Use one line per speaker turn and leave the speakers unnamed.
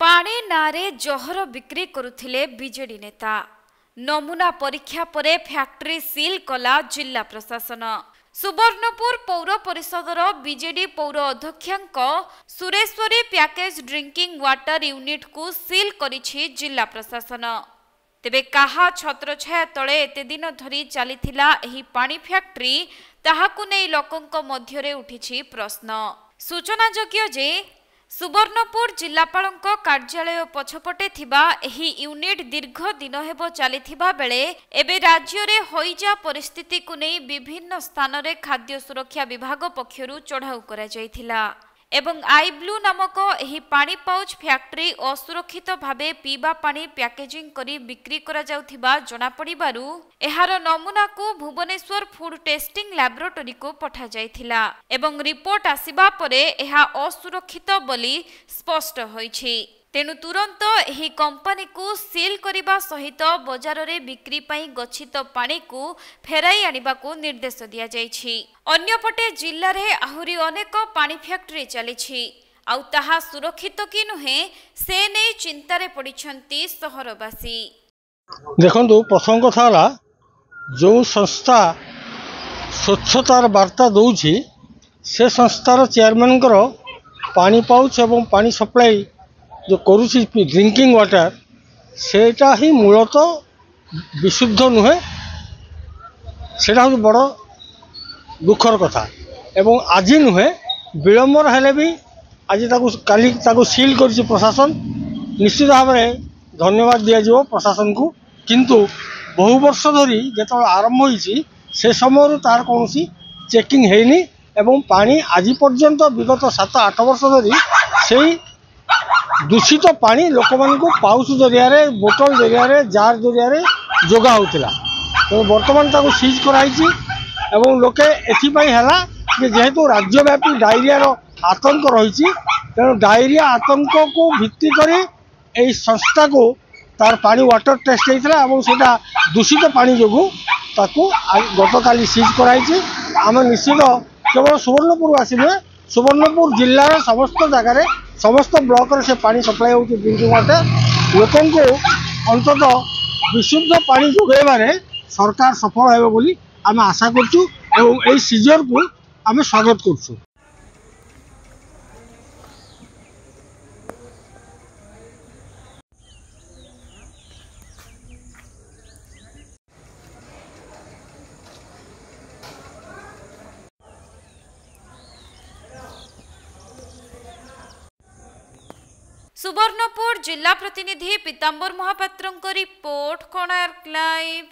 पानी नारे जहर बिक्री करुथिले बीजेडी नेता। नमूना परीक्षा परे फैक्ट्री सील कला जिला प्रशासन। सुवर्णपुर पौर परिषदर बीजेडी पौर अध्यक्षांक Sureshwari package drinking water unit को सील करिछि जिला प्रशासन। तेबे कहा छत्रछाया तले एते दिन धरी चलीथिला एही पानी फैक्ट्री ताहाकु नै लोकंक मध्यरे उठिछि प्रश्न। सूचनायोग्य जे सुवर्णपुर जिलापालंक कार्यालय पछपटे थिबा एही यूनिट दीर्घ दिन हेबो चलीथिबा बेले एबे राज्य रे होइजा परिस्थिति को नै विभिन्न स्थान रे खाद्य सुरक्षा विभाग पक्षरु चढ़ाऊ करा जायथिला एवं आई ब्लू नामक एही पानी पाउच फैक्ट्री असुरक्षित भावे पीबा पानी पैकेजिंग करी बिक्री करा जाउथिबा जणा पड़िबारु एहार नमूना को भुवनेश्वर फूड टेस्टिंग लैबोरेटरी को पठा जायथिला एवं रिपोर्ट आसिबा परे एहा असुरक्षित बोली स्पष्ट होइछि। तेणु तुरंत एही कंपनी को सील करिबा सहित बाजार रे बिक्री पई गच्छित पानी को फेराई आनिबा को निर्देश दिया जायछि। अन्यपटे जिल्ला रे आहुरी अनेक पानी फैक्ट्री चलीछि आउ ताहा सुरक्षित कि नुहे से नै चिंता रे पडिछंती सहरवासी।
देखंतु प्रथम कथा हला जो संस्था स्वच्छतार वार्ता दउछि से संस्थार चेयरमैन पानी पाउच एवं पानी सप्लाई जो करुछि ड्रिंकिंग वाटर सेटा ही मूलतः विशुद्ध नुहे सेटा हूँ बड़ दुखर कथा एवं आज नुहे विलंबर हेले भी आज काली सील करिछि प्रशासन। निश्चित भाव में धन्यवाद दिया प्रशासन को किंतु बहु वर्ष धरी जो आरंभ होइछि से समय तार कौन चेकिंग हैनी एवं पानी आज पर्यंत विगत 7-8 वर्ष धरी से दूषित पानी लोक मान को पाउच जरिया रे बोतल जरिया रे जार जरिया रे जोगा होतिला। तो वर्तमान ताको सीज कराइछि एवं लोके एथिपाई हला कि जेहेतु राज्यव्यापी डायरिया रो आतंक रहिछि तेणु डायरिया आतंक को भित्ति करी एई संस्था को तार पानी वाटर टेस्ट हेइथला एवं सेटा दूषित पानी जोगु ताको गतकाली सीज कराइछि। आम निश्चित केवल सुवर्णपुर आसिबे सुवर्णपुर जिल्लार समस्त जगह समस्त ब्लॉक रे से पानी सप्लाई होती ड्रिंकिंग वाटर लोकन को अंततः विशुद्ध पानी जोगाइबारे सरकार सफल हेबे बोली आम आशा करछु एवं एई सीजर को आम स्वागत करछु।
सुवर्णपुर जिला प्रतिनिधि पीताम्बर महापात्रଙ୍କ रिपोर्ट कोणार्क लाइव।